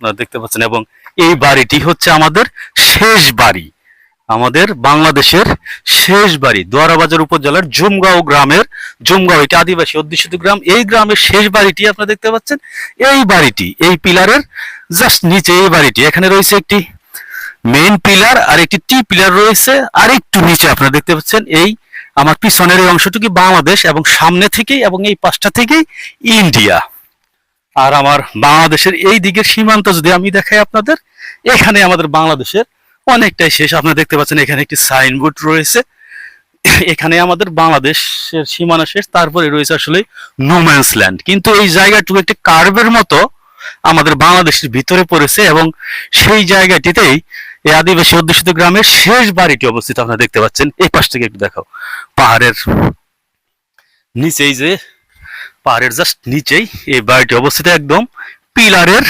আপনারা দেখতে পাচ্ছেন। এবং এই বাড়িটি হচ্ছে আমাদের শেষ বাড়ি, আমাদের বাংলাদেশের শেষ বাড়ি, দোয়ারাবাজার উপজেলার জুমগাঁও গ্রামের, জুমগাঁও এটি আদিবাসী অধ্যুষিত গ্রাম, এই গ্রামের শেষ বাড়িটি আপনারা দেখতে পাচ্ছেন। এই বাড়িটি এই পিলারের জাস্ট নিচে, এই বাড়িটি এখানে রয়েছে একটি মেইন পিলার আর একটি টি পিলার রয়েছে, আর একটু নিচে আপনারা দেখতে পাচ্ছেন এই আমার পিছনের এই অংশটুকু বাংলাদেশ, এবং সামনে থেকেই এবং এই পাশটা থেকেই ইন্ডিয়া। আর আমার বাংলাদেশের এই দিকের সীমান্ত যদি আমি দেখাই আপনাদের, এখানে আমাদের বাংলাদেশের অনেকটাই শেষ। আপনারা দেখতে পাচ্ছেন এখানে একটি সাইনবোর্ড রয়েছে, এখানে আমাদের বাংলাদেশের সীমানা শেষ, তারপরে রয়েছে আসলে নোম্যান্স ল্যান্ড। কিন্তু এই জায়গাটুকু একটি কার্ভের মতো আমাদের বাংলাদেশের ভিতরে পড়েছে, এবং সেই জায়গাটিতেই এই আদিবাসী অধ্যুষিত গ্রামের শেষ বাড়িটি অবস্থিত। আপনারা দেখতে পাচ্ছেন এই পাশ থেকে একটু দেখাও, পাহাড়ের নিচেই যে, পাহাড়ের জাস্ট নিচেই এই বাড়িটি অবস্থিত, একদম পিলারের